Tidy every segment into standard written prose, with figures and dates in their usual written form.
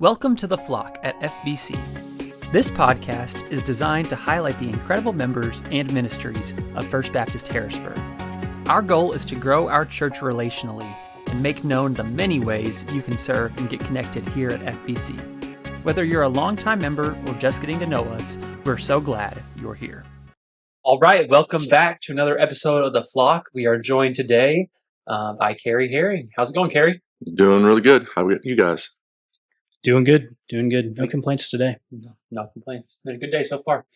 Welcome to The Flock at FBC. This podcast is designed to highlight the incredible members and ministries of First Baptist Harrisburg. Our goal is to grow our church relationally and make known the many ways you can serve and get connected here at FBC. Whether you're a longtime member or just getting to know us, we're so glad you're here. All right, welcome back to another episode of The Flock. We are joined today by Kerry Herring. How's it going, Kerry? Doing really good. How are you guys? Doing good. No complaints today. No complaints. Been a good day so far.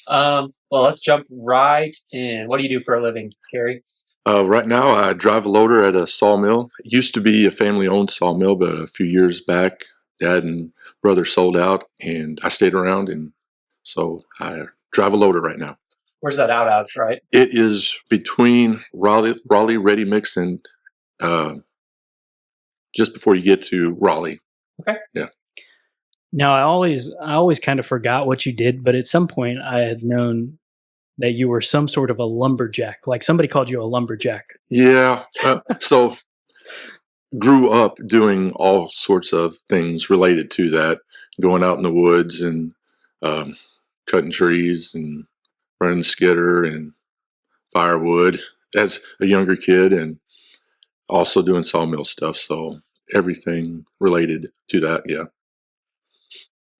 Well, let's jump right in. What do you do for a living, Kerry? Right now, I drive a loader at a sawmill. It used to be a family-owned sawmill, but a few years back, Dad and brother sold out, and I stayed around, and so I drive a loader right now. Where's that out of, right? It is between Raleigh Ready Mix and just before you get to Raleigh. Okay. Yeah. Now, I always kind of forgot what you did, but at some point I had known that you were some sort of a lumberjack. Like somebody called you a lumberjack. Yeah. So grew up doing all sorts of things related to that, going out in the woods and cutting trees and running the skidder and firewood as a younger kid, and also doing sawmill stuff. So everything related to that. Yeah.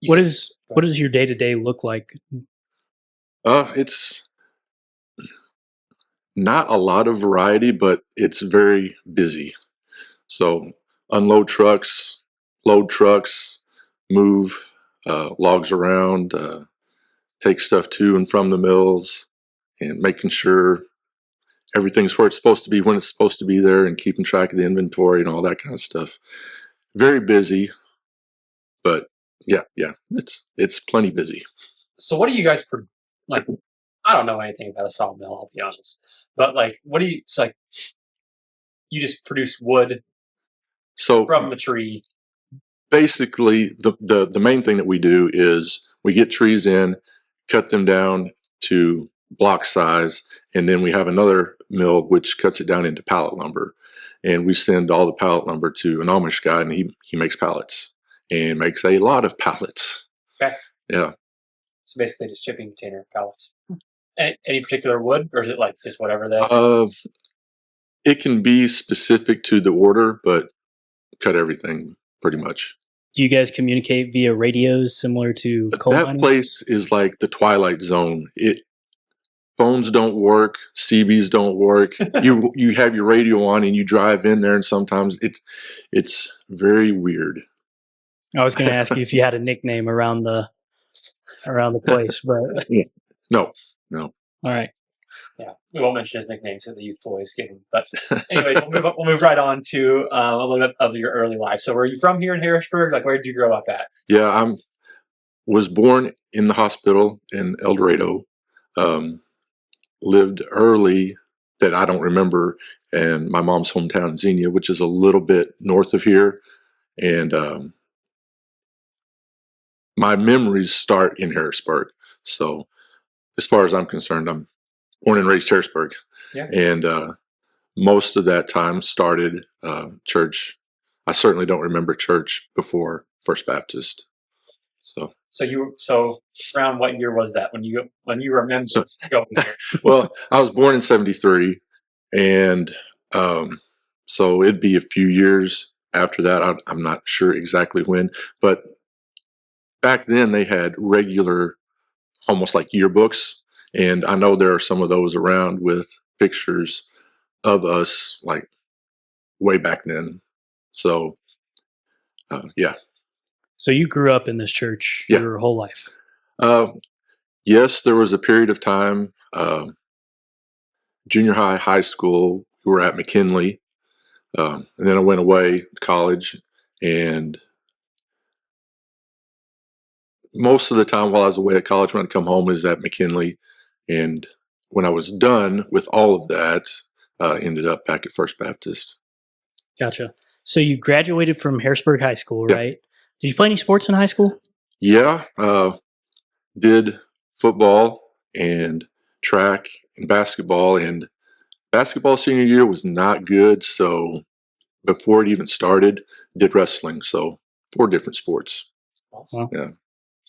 What does your day-to-day look like? It's not a lot of variety, but it's very busy. So unload trucks, load trucks, move logs around, take stuff to and from the mills, and making sure everything's where it's supposed to be when it's supposed to be there, and keeping track of the inventory and all that kind of stuff. Very busy, but yeah, it's plenty busy. So what do you guys like? I don't know anything about a sawmill, I'll be honest. But like, what do you? It's like you just produce wood from the tree. Basically, the main thing that we do is we get trees in, cut them down to block size, and then we have another mill which cuts it down into pallet lumber, and we send all the pallet lumber to an Amish guy, and he makes pallets and makes a lot of pallets. Okay. Yeah. So basically, just shipping container pallets. Any particular wood, or is it like just whatever they? It can be specific to the order, but cut everything pretty much. Do you guys communicate via radios similar to coal That mining? place is like the Twilight Zone. Phones don't work, CBs don't work. You have your radio on and you drive in there, and sometimes it's very weird. I was going to ask you if you had a nickname around the place, but No. All right. Yeah, we won't mention his nicknames that the youth boys give him. But anyways, we'll move right on to a little bit of your early life. So were you from here in Harrisburg? Like, where did you grow up at? Yeah, I was born in the hospital in El Dorado. Lived early that I don't remember in my mom's hometown, Xenia, which is a little bit north of here. And my memories start in Harrisburg. So as far as I'm concerned, I'm born and raised Harrisburg. Yeah. And most of that time started church. I certainly don't remember church before First Baptist. So around what year was that when you remember going here? Well, I was born in 1973, and so it'd be a few years after that. I'm not sure exactly when, but back then they had regular, almost like yearbooks, and I know there are some of those around with pictures of us like way back then. So, yeah. So you grew up in this church your whole life? Yes, there was a period of time, junior high, high school, we were at McKinley, and then I went away to college, and most of the time while I was away at college, when I'd come home, is at McKinley, and when I was done with all of that, ended up back at First Baptist. Gotcha. So you graduated from Harrisburg High School, right? Did you play any sports in high school? Yeah, did football and track and basketball. And basketball senior year was not good, so before it even started, did wrestling. So 4 different sports. Wow. Yeah.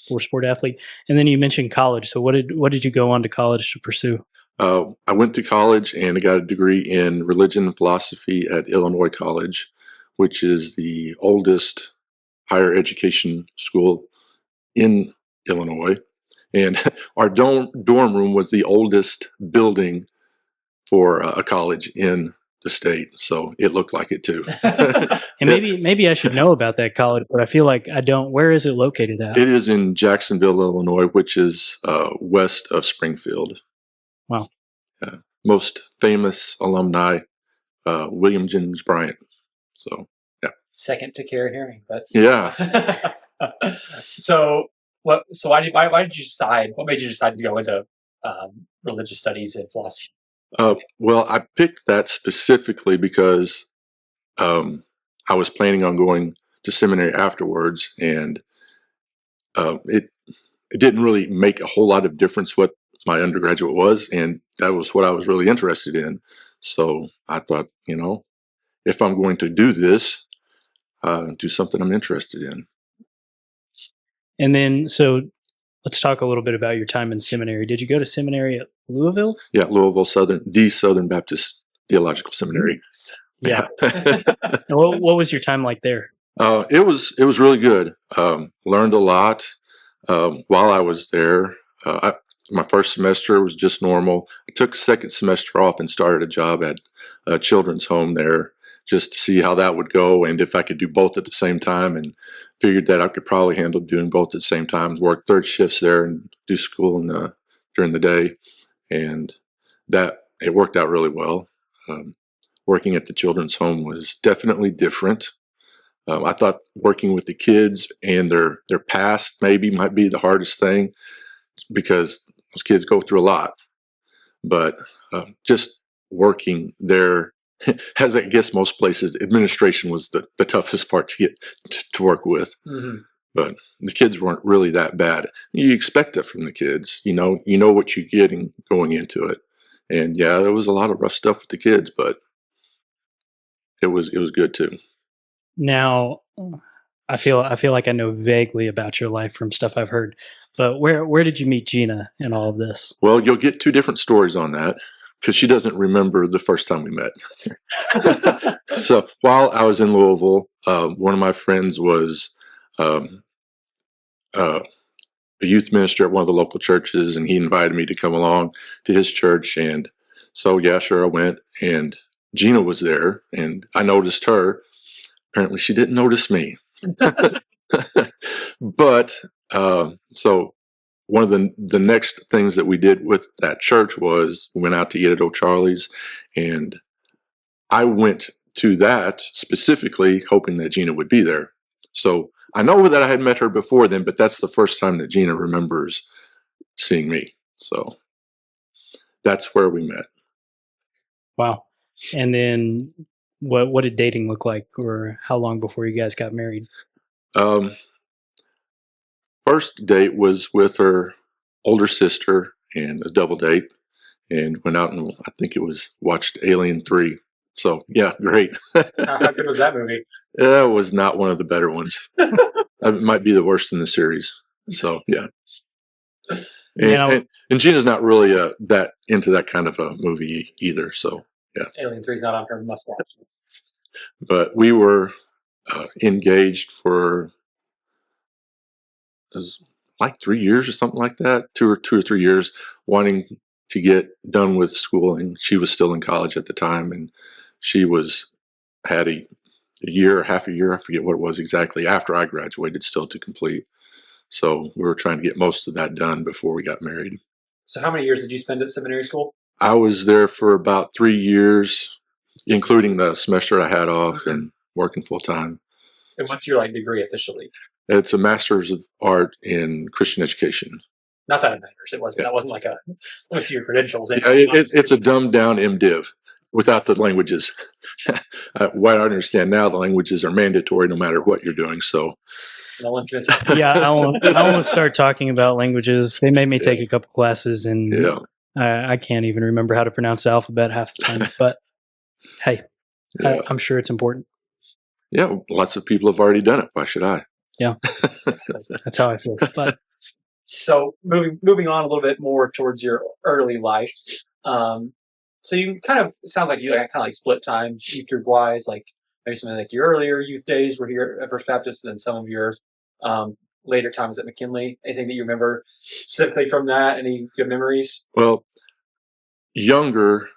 Four-sport athlete. And then you mentioned college. So what did you go on to college to pursue? I went to college and I got a degree in religion and philosophy at Illinois College, which is the oldest higher education school in Illinois. And our dorm room was the oldest building for a college in the state. So it looked like it too. And maybe I should know about that college, but I feel like I don't. Where is it located at? It is in Jacksonville, Illinois, which is west of Springfield. Wow. Most famous alumni, William Jennings Bryant. So, yeah. Second to Kerry Herring, but yeah. So why did you decide? What made you decide to go into religious studies and philosophy? Well, I picked that specifically because I was planning on going to seminary afterwards, and it didn't really make a whole lot of difference what my undergraduate was, and that was what I was really interested in. So I thought, if I'm going to do this, do something I'm interested in. And then, so let's talk a little bit about your time in seminary. Did you go to seminary at Louisville? Yeah, Louisville Southern Baptist Theological Seminary. Yeah. What was your time like there? It was really good. Learned a lot while I was there. My first semester was just normal. I took a second semester off and started a job at a children's home there just to see how that would go and if I could do both at the same time, and figured that I could probably handle doing both at the same time, work third shifts there and do school during the day. And that it worked out really well. Working at the children's home was definitely different. I thought working with the kids and their past might be the hardest thing because those kids go through a lot. But just working there, as I guess most places, administration was the toughest part to get to work with. Mm-hmm. But the kids weren't really that bad. You expect it from the kids. You know what you're getting going into it. And yeah, there was a lot of rough stuff with the kids, but it was good too. Now, I feel like I know vaguely about your life from stuff I've heard, but where did you meet Gina in all of this? Well, you'll get two different stories on that because she doesn't remember the first time we met. So while I was in Louisville, one of my friends was a youth minister at one of the local churches, and he invited me to come along to his church. And so, yeah, sure, I went, and Gina was there, and I noticed her. Apparently she didn't notice me. But so one of the next things that we did with that church was we went out to eat at O'Charlie's, and I went to that specifically hoping that Gina would be there. So I know that I had met her before then, but that's the first time that Gina remembers seeing me. So that's where we met. Wow. And then what did dating look like, or how long before you guys got married? First date was with her older sister and a double date, and went out and I think it was watched Alien 3. So yeah, great. How good was that movie? It was not one of the better ones. It might be the worst in the series. So yeah. And Gina's not really that into that kind of a movie either. So yeah. Alien 3 is not on her must-watch list. But we were engaged for it was like 3 years or something like that, two or 3 years, wanting to get done with schooling. She was still in college at the time, and she had a year, half a year, I forget what it was exactly, after I graduated still to complete. So we were trying to get most of that done before we got married. So how many years did you spend at seminary school? I was there for about 3 years, including the semester I had off and working full time. And what's your degree officially? It's a Master's of Art in Christian Education. Not that it matters. It wasn't. Yeah. That wasn't like let me see your credentials. It's a dumbed down MDiv without the languages. What I understand now, the languages are mandatory no matter what you're doing. So. Yeah, I won't start talking about languages. They made me take a couple classes, and I can't even remember how to pronounce the alphabet half the time. But hey, I'm sure it's important. Yeah, lots of people have already done it. Why should I? Yeah, that's how I feel. But So moving on a little bit more towards your early life. So you kind of, it sounds like you kind of like split time youth group wise, like maybe some of like your earlier youth days were here at First Baptist, and then some of your later times at McKinley. Anything that you remember specifically from that? Any good memories? Well, younger,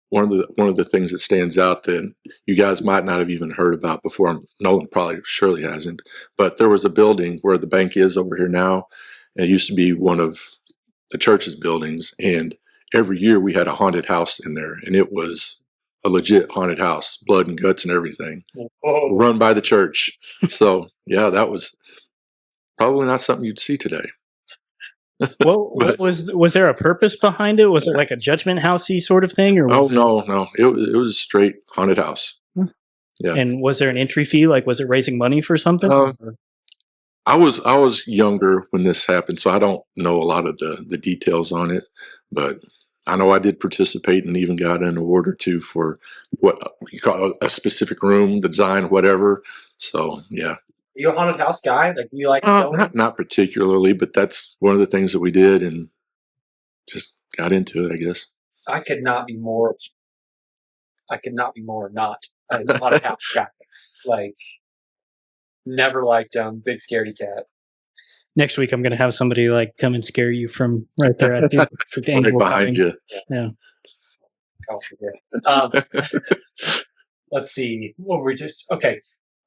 one of the things that stands out that you guys might not have even heard about before. No one probably surely hasn't. But there was a building where the bank is over here now. And it used to be one of the church's buildings, and every year we had a haunted house in there, and it was a legit haunted house, blood and guts and everything, run by the church. So yeah, that was probably not something you'd see today. well, But- was there a purpose behind it? Was it like a judgment housey sort of thing, or Oh was no, it was a straight haunted house. Yeah. And was there an entry fee? Like, was it raising money for something? Or- I was younger when this happened, so I don't know a lot of the details on it, but I know I did participate and even got an award or two for what you call a specific room, the design, whatever. So yeah, Are you a haunted house guy? Like you like going? not particularly, but that's one of the things that we did and just got into it, I guess. I could not be more not a haunted house guy. Like never liked big scaredy cat. Next week, I'm going to have somebody like come and scare you from right there at the Right angle behind coming. you. Yeah. Let's see. What were we just okay?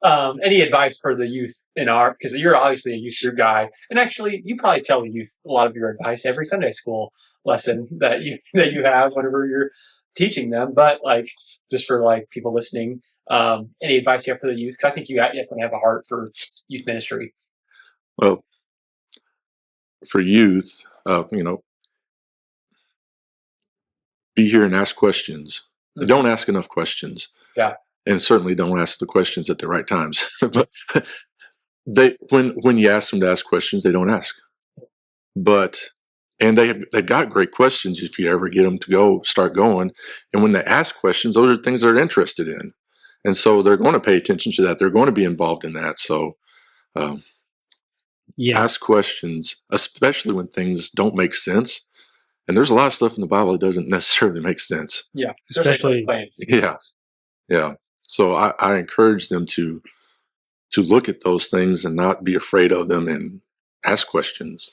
Any advice for the youth in our? Because you're obviously a youth group guy, and actually, you probably tell the youth a lot of your advice every Sunday school lesson that you have whenever you're teaching them. But like, just for like people listening, any advice you have for the youth? Because I think you definitely have a heart for youth ministry. Well, for youth, be here and ask questions. Mm-hmm. Don't ask enough questions. Yeah. And certainly don't ask the questions at the right times. But when you ask them to ask questions, they don't ask. And they've got great questions if you ever get them to start going. And when they ask questions, those are things they're interested in. And so they're going to pay attention to that. They're going to be involved in that. So ask questions, especially when things don't make sense. And there's a lot of stuff in the Bible that doesn't necessarily make sense. Yeah, especially plans. Yeah. So I encourage them to look at those things and not be afraid of them and ask questions.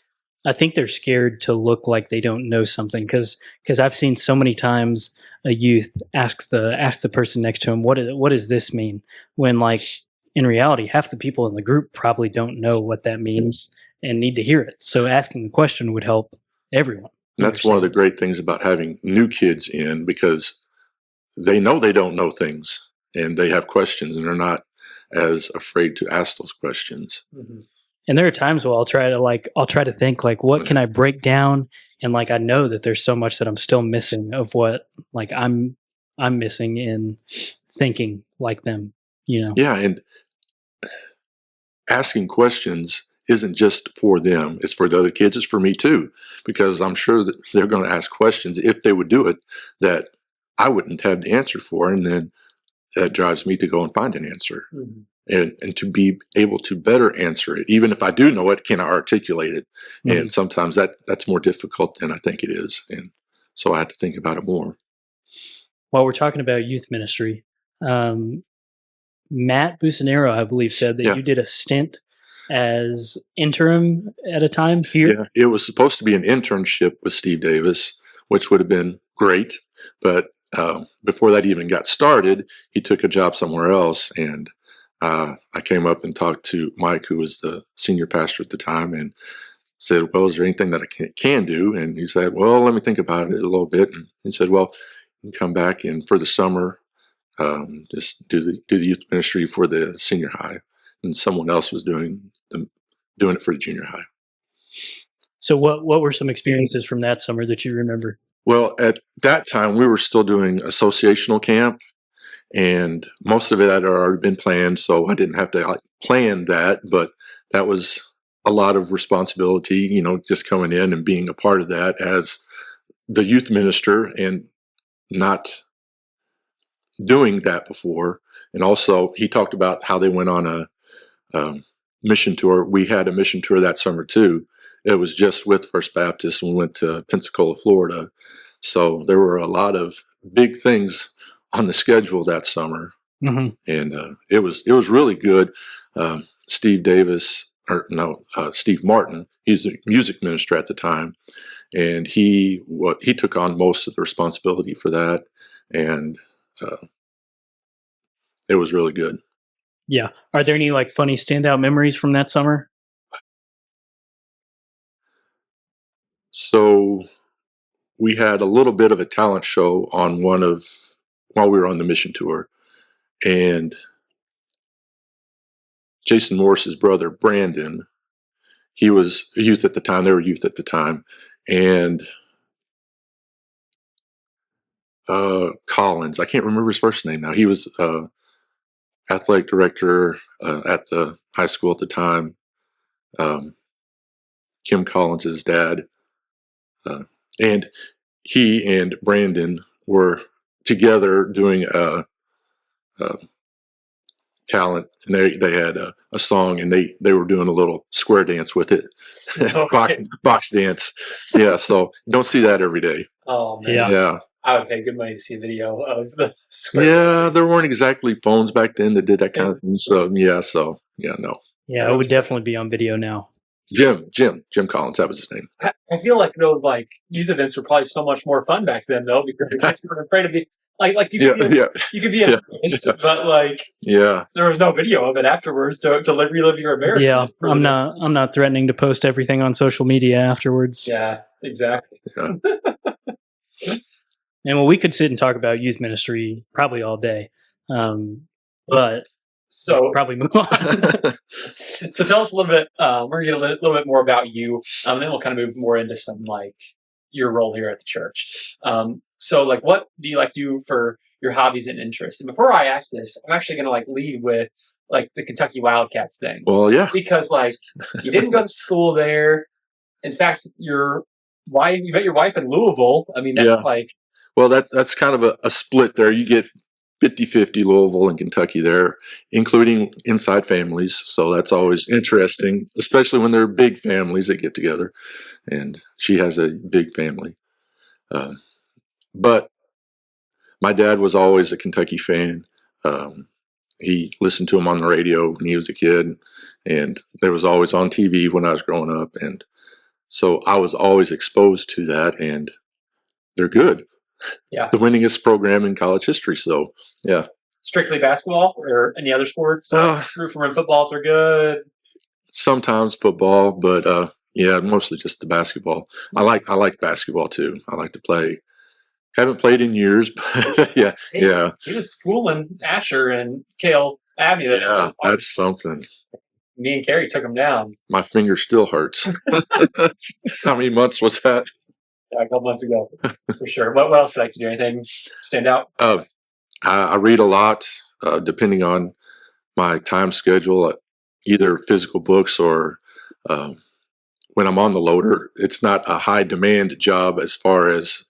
I think they're scared to look like they don't know something because I've seen so many times a youth ask the person next to him, what does this mean? When like in reality, half the people in the group probably don't know what that means and need to hear it. So asking the question would help everyone. And that's one of the great things about having new kids in, because they know they don't know things and they have questions and they're not as afraid to ask those questions. Mm-hmm. And there are times where I'll try to think like, what can I break down? And like, I know that there's so much that I'm still missing of what like I'm missing in thinking like them, you know? Yeah. And asking questions isn't just for them. It's for the other kids. It's for me too, because I'm sure that they're going to ask questions if they would do it that I wouldn't have the answer for. And then that drives me to go and find an answer. Mm-hmm. And to be able to better answer it. Even if I do know it, can I articulate it? Mm-hmm. And sometimes that's more difficult than I think it is. And so I have to think about it more. While we're talking about youth ministry, Matt Busanero, I believe, said that you did a stint as interim at a time here. Yeah, it was supposed to be an internship with Steve Davis, which would have been great. But before that even got started, he took a job somewhere else. And I came up and talked to Mike, who was the senior pastor at the time, and said, well, is there anything that I can do? And he said, well, let me think about it a little bit. And he said, well, you can come back and for the summer, just do the youth ministry for the senior high. And someone else was doing it for the junior high. So what were some experiences from that summer that you remember? Well, at that time, we were still doing associational camp. And most of it had already been planned, so I didn't have to plan that. But that was a lot of responsibility, just coming in and being a part of that as the youth minister and not doing that before. And also, he talked about how they went on mission tour. We had a mission tour that summer too. It was just with First Baptist. We went to Pensacola, Florida. So there were a lot of big things on the schedule that summer. Mm-hmm. And it was really good. Steve Martin, he's a music minister at the time, and he took on most of the responsibility for that, and it was really good. Yeah. Are there any like funny standout memories from that summer? So we had a little bit of a talent show on while we were on the mission tour, and Jason Morris's brother, Brandon, he was a youth at the time. They were youth at the time. And Collins, I can't remember his first name now. He was athletic director at the high school at the time. Kim Collins' dad. And he and Brandon were together doing a talent, and they had a song, and they were doing a little square dance with it. Okay. box dance. Yeah, so don't see that every day. Oh man, Yeah. I would pay good money to see a video of the square Yeah, dancing. there weren't exactly phones back then that did that kind of thing. So no. Yeah, it would definitely be on video now. Jim Collins, that was his name. I feel like those like youth events were probably so much more fun back then, though, because the kids weren't afraid to be like you could be embarrassed, but like there was no video of it afterwards to relive your embarrassment. Yeah, I'm not threatening to post everything on social media afterwards. Yeah, exactly. Yeah. And well, we could sit and talk about youth ministry probably all day, but so probably move on. So tell us a little bit. We're gonna get a little bit more about you, and then we'll kind of move more into some like your role here at the church. So like, what do you like to do for your hobbies and interests? And before I ask this, I'm actually gonna like lead with like the Kentucky Wildcats thing. Well, yeah, because like you didn't go to school there. In fact, you met your wife in Louisville. I mean, that's like. Well, that's kind of a split there. You get 50-50 Louisville and Kentucky there, including inside families. So that's always interesting, especially when they're big families that get together. And she has a big family. But my dad was always a Kentucky fan. He listened to him on the radio when he was a kid, and they was always on TV when I was growing up. And so I was always exposed to that, and they're good. Yeah. The winningest program in college history. So, yeah. Strictly basketball or any other sports? Roof and rim footballs are good. Sometimes football, but mostly just the basketball. I like basketball too. I like to play. Haven't played in years, but yeah. He was schooling Asher and Cale Avenue. Yeah, that's something. Me and Kerry took him down. My finger still hurts. How many months was that? Yeah, a couple months ago, for sure. What else did I like to do? Anything stand out? I read a lot, depending on my time schedule, either physical books or when I'm on the loader. It's not a high demand job as far as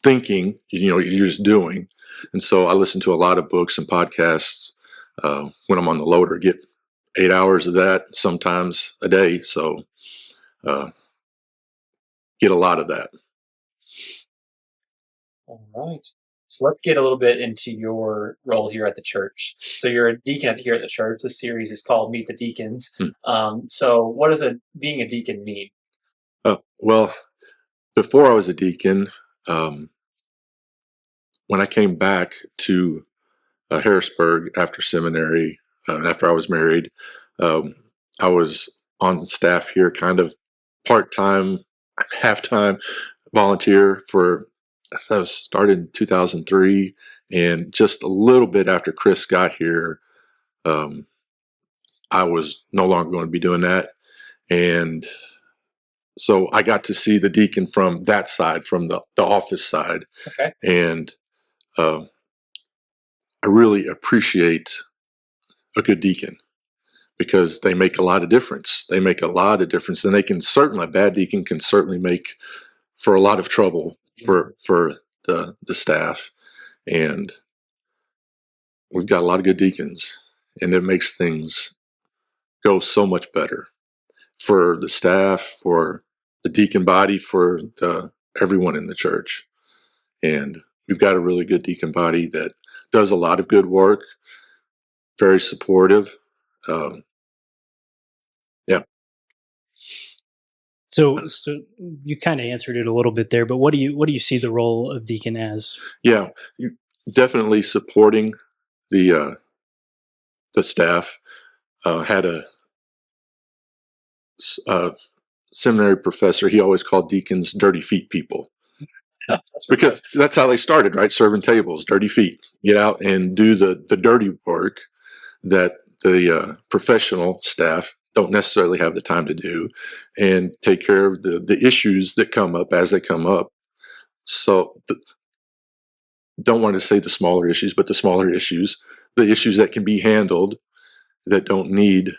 thinking, you're just doing. And so I listen to a lot of books and podcasts when I'm on the loader, get 8 hours of that sometimes a day. So get a lot of that. All right. So let's get a little bit into your role here at the church. So you're a deacon here at the church. This series is called Meet the Deacons. So what does being a deacon mean? Well, before I was a deacon, when I came back to Harrisburg after seminary, after I was married, I was on staff here, kind of part-time, half-time volunteer I was started in 2003, and just a little bit after Chris got here, I was no longer going to be doing that. And so I got to see the deacon from that side, from the office side. Okay. And I really appreciate a good deacon, because they make a lot of difference. And a bad deacon can certainly make for a lot of trouble for the staff. And we've got a lot of good deacons, and it makes things go so much better for the staff, for the deacon body, for everyone in the church. And we've got a really good deacon body that does a lot of good work, very supportive. Yeah. So you kind of answered it a little bit there, but what do you see the role of deacon as? Yeah, definitely supporting the staff. Had a seminary professor. He always called deacons dirty feet people. Because that's how they started, right? Serving tables, dirty feet. Get out and do the dirty work that the professional staff don't necessarily have the time to do, and take care of the issues that come up as they come up. So don't want to say the smaller issues, but the issues that can be handled, that don't need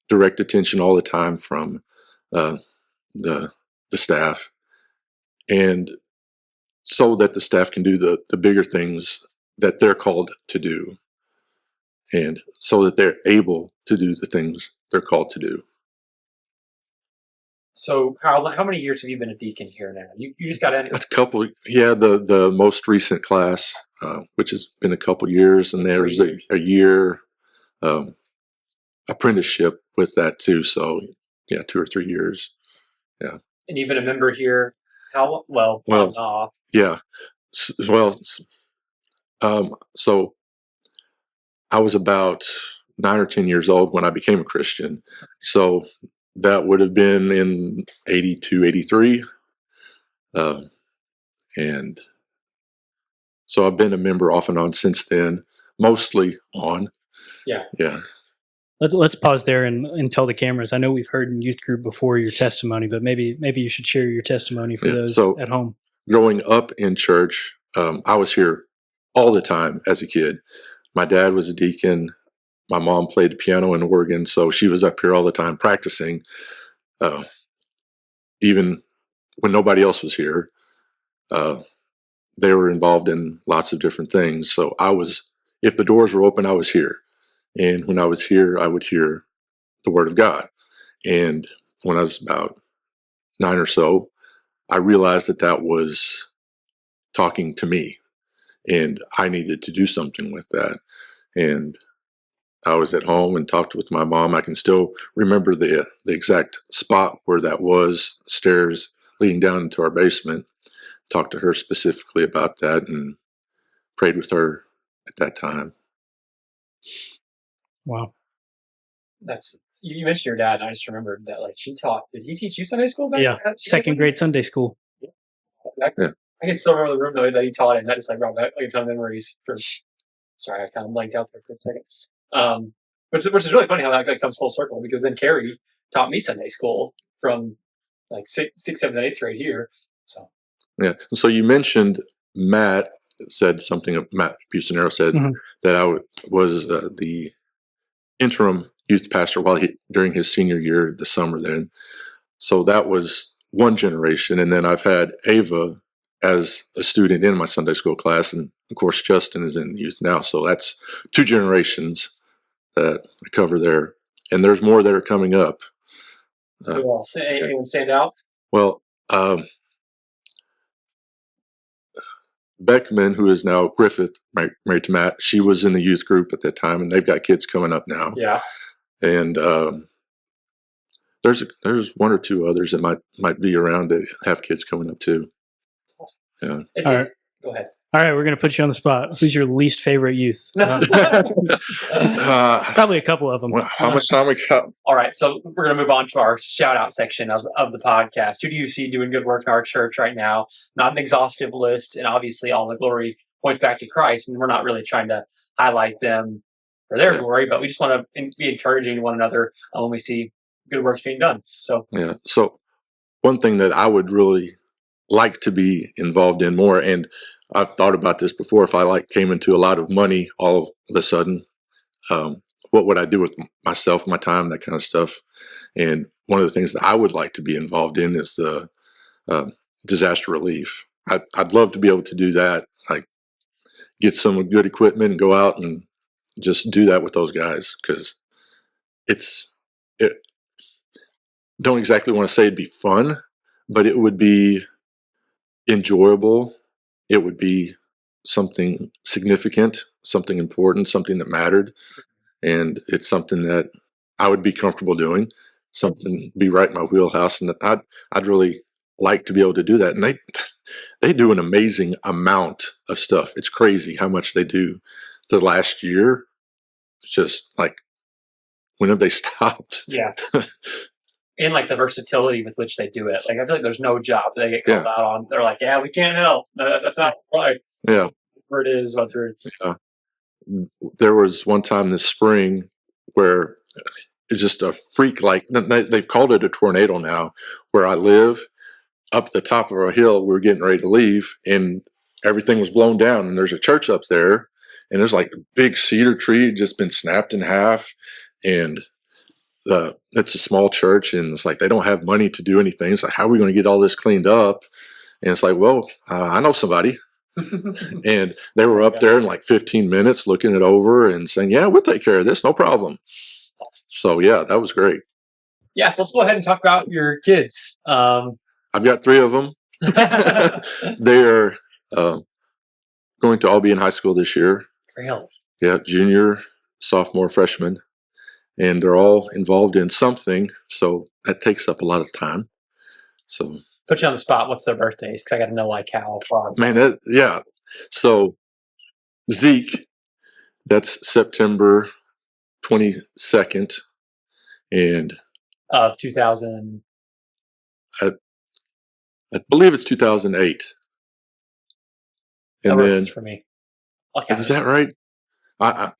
direct attention all the time from the staff, and so that the staff can do the bigger things that they're called to do, and so that they're able to do the things they're called to do. So how many years have you been a deacon here now? You just got in? A couple, yeah. The most recent class, which has been a couple years, and there's a year apprenticeship with that too. So yeah, 2 or 3 years. Yeah. And you've been a member here how well on and off? Yeah. Well, so I was about 9 or 10 years old when I became a Christian. So that would have been in 82, 83. And so I've been a member off and on since then, mostly on. Yeah. Yeah. Let's pause there and tell the cameras. I know we've heard in youth group before your testimony, but maybe you should share your testimony for those at home. Growing up in church, I was here all the time as a kid. My dad was a deacon. My mom played the piano and organ, so she was up here all the time practicing, even when nobody else was here. They were involved in lots of different things. So if the doors were open, I was here. And when I was here, I would hear the Word of God. And when I was about 9 or so, I realized that was talking to me, and I needed to do something with that. And I was at home and talked with my mom. I can still remember the exact spot where that was, stairs leading down into our basement. Talked to her specifically about that and prayed with her at that time. Wow. You mentioned your dad, and I just remembered that did he teach you Sunday school back? Yeah, second grade Sunday school. I can still remember the room though that he taught in. That just brought back a ton of memories. Sorry, I kind of blanked out there for a second. Which is really funny how that comes full circle, because then Kerry taught me Sunday school from like 6th, 7th, and 8th grade here. So yeah. So you mentioned Matt said something. Matt Bucinero said that I was the interim youth pastor during his senior year, the summer then. So that was one generation. And then I've had Ava as a student in my Sunday school class. And of course, Justin is in youth now. So that's 2 generations that I cover there. And there's more that are coming up. Who else? Anyone stand out? Well, Beckman, who is now Griffith, married to Matt, she was in the youth group at that time, and they've got kids coming up now. Yeah. And there's 1 or 2 others that might be around that have kids coming up too. Yeah. All right. Go ahead. All right, we're going to put you on the spot. Who's your least favorite youth? Probably a couple of them. How much time we got? All right, so we're going to move on to our shout-out section of the podcast. Who do you see doing good work in our church right now? Not an exhaustive list, and obviously all the glory points back to Christ, and we're not really trying to highlight them for their glory, but we just want to be encouraging to one another when we see good works being done. So yeah. So one thing that I would really like to be involved in more, and I've thought about this before, if I came into a lot of money all of a sudden, what would I do with myself, my time, that kind of stuff? And one of the things that I would like to be involved in is the disaster relief. I'd love to be able to do that, like get some good equipment and go out and just do that with those guys, because it's don't exactly want to say it'd be fun, but it would be enjoyable. It would be something significant, something important, something that mattered. And it's something that I would be comfortable doing, something be right in my wheelhouse. And I'd really like to be able to do that. And they do an amazing amount of stuff. It's crazy how much they do. The last year, it's just like, when have they stopped? Yeah. And like the versatility with which they do it. Like I feel like there's no job they get called out on. They're like, yeah, we can't help. That's not right. Yeah. Whatever it is, whether it's there was one time this spring where it's just a freak, like they've called it a tornado now, where I live up the top of a hill. We were getting ready to leave and everything was blown down, and there's a church up there, and there's like a big cedar tree just been snapped in half, and it's a small church, and it's like they don't have money to do anything. It's like, how are we going to get all this cleaned up? And it's like, well, I know somebody. And they were up there in like 15 minutes looking it over and saying, yeah, we'll take care of this, no problem. awesome. So yeah, that was great. Yeah, so let's go ahead and talk about your kids. I've got 3 of them. They are going to all be in high school this year. Really? Yeah, junior, sophomore, freshman. And they're all involved in something, so that takes up a lot of time. So put you on the spot. What's their birthdays? Because I got to know like how far. Man, yeah. So Zeke, that's September 22nd, and of 2000. I believe it's 2008. And that then works for me. Okay. Is that right?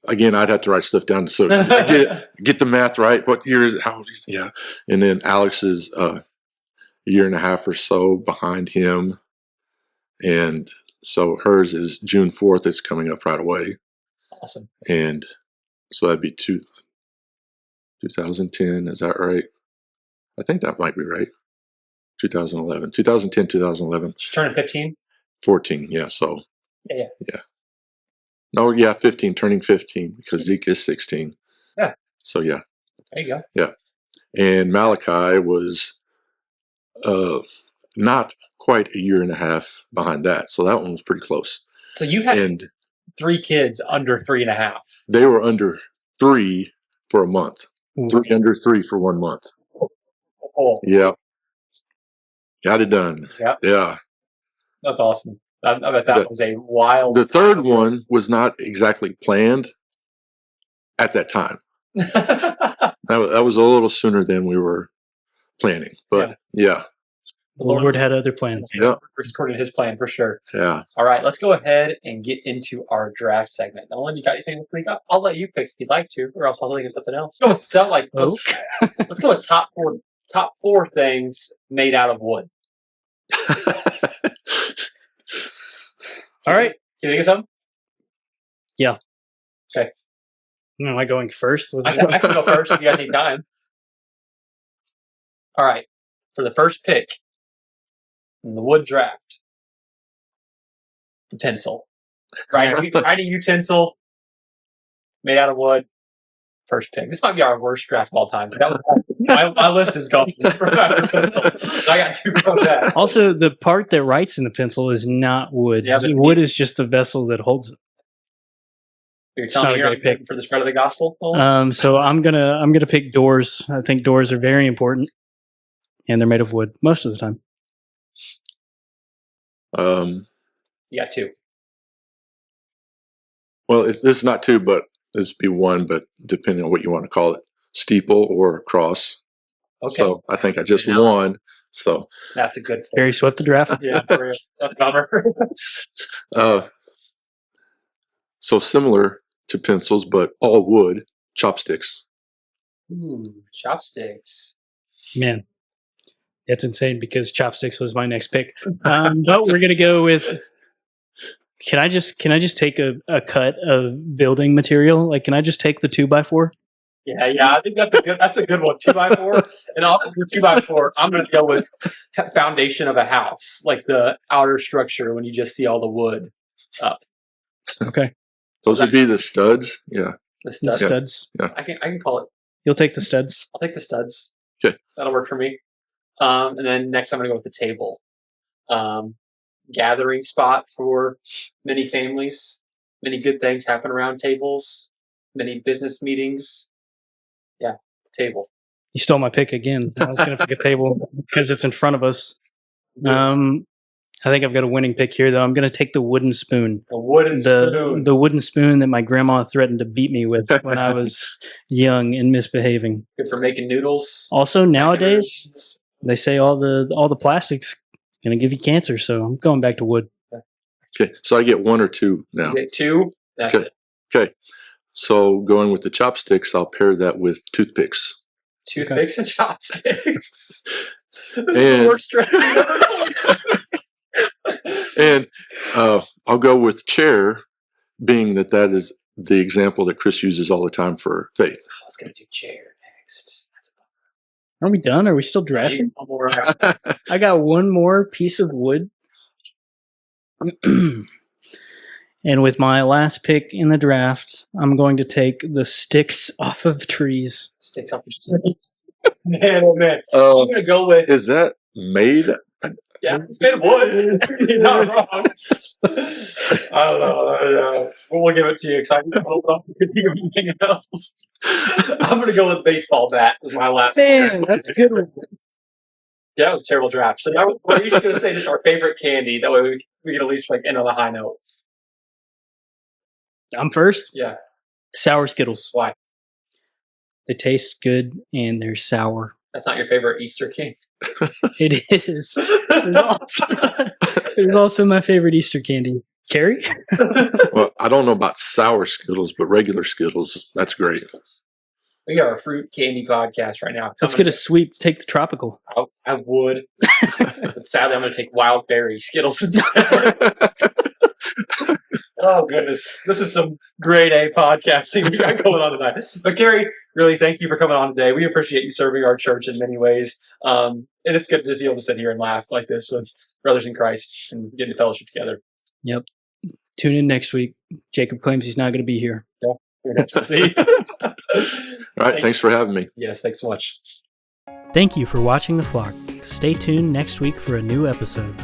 Again, I'd have to write stuff down so I get the math right. What year is it? How old is he? Yeah. And then Alex is a year and a half or so behind him. And so hers is June 4th. It's coming up right away. Awesome. And so that'd be 2010. Is that right? I think that might be right. 2011. 2010, 2011. She's turning 15? 14, yeah. So. Yeah. No, yeah, 15, turning 15, because Zeke is 16. Yeah. So, yeah. There you go. Yeah. And Malachi was not quite a year and a half behind that. So that one was pretty close. So you had 3 kids under 3.5. They were under 3 for a month. 3 under 3 for 1 month. Oh. Yeah. Got it done. Yeah. Yeah. That's awesome. I bet that was a wild. The third one was not exactly planned at that time. That was a little sooner than we were planning, but yeah. The Lord had other plans. Yeah. According to his plan for sure. Yeah. All right, let's go ahead and get into our draft segment. Nolan, you got anything this week? I'll let you pick if you'd like to, or else I'll think of something else. Let's go with top four things made out of wood. All right. Can you think of something? Yeah. Okay. Am I going first? I can go first if you guys need time. All right. For the first pick in the wood draft, the pencil. Writing utensil made out of wood. First pick. This might be our worst draft of all time. My list is gone for pencil. I got 2 from that. Also, the part that writes in the pencil is not wood. Yeah, wood is just the vessel that holds it. You're telling me you're pick for the spread of the gospel? So I'm gonna pick doors. I think doors are very important, and they're made of wood most of the time. You got 2. Well, this is not 2, but this would be 1, but depending on what you want to call it, steeple or cross. Okay. So I think I just won. So that's a good. Kerry swept the draft. Yeah, for real. That's a bummer. So similar to pencils, but all wood, chopsticks. Ooh, chopsticks. Man, that's insane because chopsticks was my next pick. But we're gonna go with. Can I just take a cut of building material? Like, can I just take the 2x4? Yeah. I think that's a good one. 2x4, and I'll do 2x4. I'm going to go with foundation of a house, like the outer structure when you just see all the wood up. Okay, those would be the studs. Yeah, the studs. Yeah. I can call it You'll take the studs. I'll take the studs. Okay. That'll work for me. And then next I'm going to go with the table. Gathering spot for many families. Many good things happen around tables. Many business meetings. Yeah, table. You stole my pick again. I was going to pick a table because it's in front of us. I think I've got a winning pick here, though. I'm going to take the wooden spoon. The wooden spoon that my grandma threatened to beat me with when I was young and misbehaving. Good for making noodles. Also, nowadays, they say all the plastic's going to give you cancer, so I'm going back to wood. Okay, so I get 1 or 2 now. You get 2? That's it. Okay, so going with the chopsticks, I'll pair that with toothpicks. Toothpicks and chopsticks. This is the worst strategy. And I'll go with chair, being that is the example that Chris uses all the time for faith. I was going to do chair next. That's Are we done? Are we still drafting? I got one more piece of wood. And with my last pick in the draft, I'm going to take the sticks off of trees. Sticks off of trees. Man, oh man. I'm going to go with... Is that made... Yeah, it's made of wood. You're not wrong. I don't know. We'll give it to you because I don't know if you can think of anything else. I'm going to go with baseball bat as my last Man, that's a good one. Yeah, that was a terrible draft. So now we're each going to say just our favorite candy. That way we can at least end on a high note. I'm first? Yeah. Sour Skittles. Why? They taste good and they're sour. That's not your favorite Easter candy? It is. It is also my favorite Easter candy. Kerry? Well, I don't know about sour Skittles, but regular Skittles, that's great. We are a fruit candy podcast right now. Let's get a sweep. Take the tropical. I would. But sadly, I'm going to take wild berry Skittles instead. Oh, goodness. This is some grade A podcasting we got going on tonight. But, Kerry, really, thank you for coming on today. We appreciate you serving our church in many ways. And it's good to be able to sit here and laugh like this with brothers in Christ and get into fellowship together. Yep. Tune in next week. Jacob claims he's not going to be here. Yeah. We'll see. All right. Thanks for having me. Yes. Thanks so much. Thank you for watching The Flock. Stay tuned next week for a new episode.